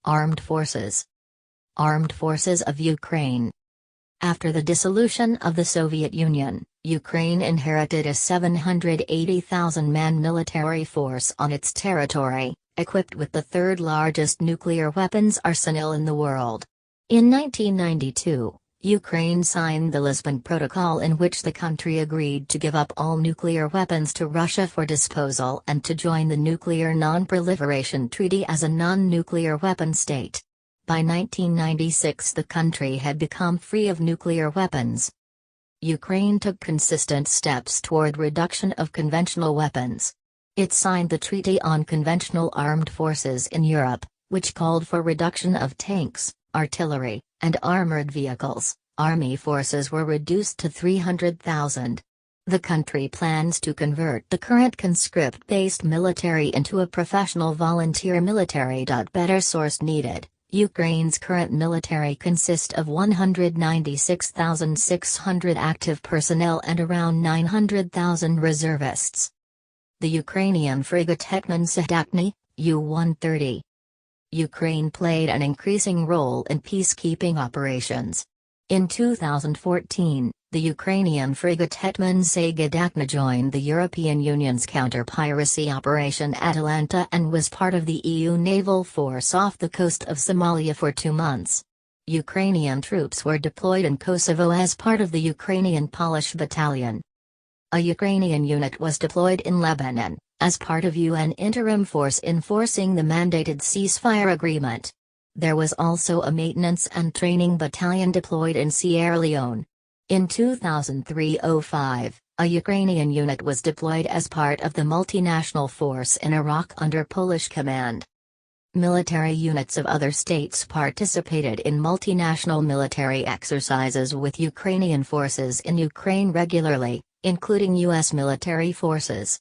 Armed Forces. Armed Forces of Ukraine. After the dissolution of the Soviet Union, Ukraine inherited a 780,000-man military force on its territory, equipped with the third-largest nuclear weapons arsenal in the world. In 1992, Ukraine signed the Lisbon Protocol, in which the country agreed to give up all nuclear weapons to Russia for disposal and to join the Nuclear Non-Proliferation Treaty as a non-nuclear weapon state. By 1996 the country had become free of nuclear weapons. Ukraine took consistent steps toward reduction of conventional weapons. It signed the Treaty on Conventional Armed Forces in Europe, which called for reduction of tanks, artillery, and armored vehicles. Army forces were reduced to 300,000. The country plans to convert the current conscript-based military into a professional volunteer military. Better source needed. Ukraine's current military consists of 196,600 active personnel and around 900,000 reservists. The Ukrainian frigate Hetman Sahdatny, U-130. Ukraine played an increasing role in peacekeeping operations. In 2014, the Ukrainian frigate Hetman Sahdatny joined the European Union's counter-piracy Operation Atalanta and was part of the EU naval force off the coast of Somalia for 2 months. Ukrainian troops were deployed in Kosovo as part of the Ukrainian Polish Battalion. A Ukrainian unit was deployed in Lebanon, as part of UN interim force enforcing the mandated ceasefire agreement. There was also a maintenance and training battalion deployed in Sierra Leone. In 2003-05, a Ukrainian unit was deployed as part of the multinational force in Iraq under Polish command. Military units of other states participated in multinational military exercises with Ukrainian forces in Ukraine regularly, including U.S. military forces.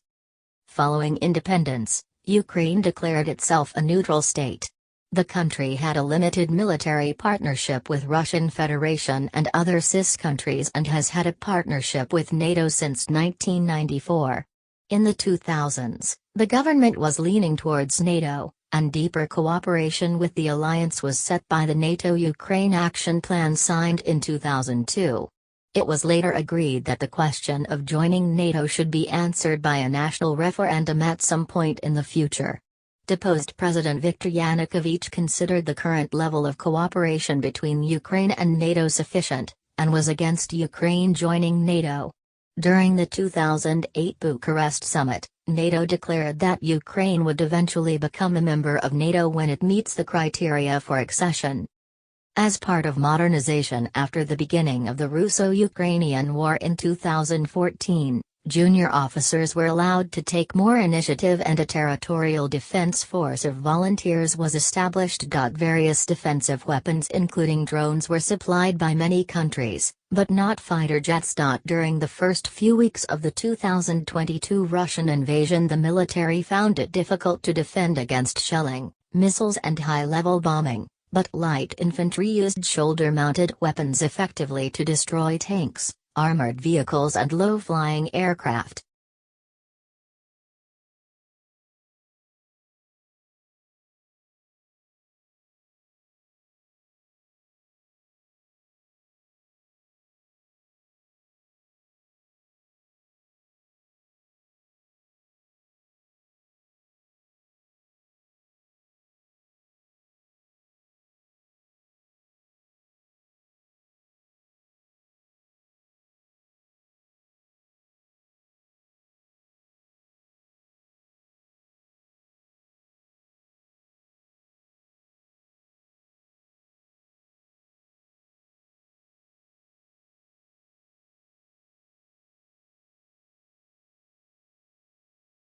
Following independence, Ukraine declared itself a neutral state. The country had a limited military partnership with Russian Federation and other CIS countries and has had a partnership with NATO since 1994. In the 2000s, the government was leaning towards NATO, and deeper cooperation with the alliance was set by the NATO-Ukraine Action Plan signed in 2002. It was later agreed that the question of joining NATO should be answered by a national referendum at some point in the future. Deposed President Viktor Yanukovych considered the current level of cooperation between Ukraine and NATO sufficient, and was against Ukraine joining NATO. During the 2008 Bucharest summit, NATO declared that Ukraine would eventually become a member of NATO when it meets the criteria for accession. As part of modernization after the beginning of the Russo-Ukrainian War in 2014, junior officers were allowed to take more initiative and a territorial defense force of volunteers was established. Various defensive weapons including drones were supplied by many countries, but not fighter jets. During the first few weeks of the 2022 Russian invasion, the military found it difficult to defend against shelling, missiles and high-level bombing, but light infantry used shoulder-mounted weapons effectively to destroy tanks, armored vehicles and low-flying aircraft.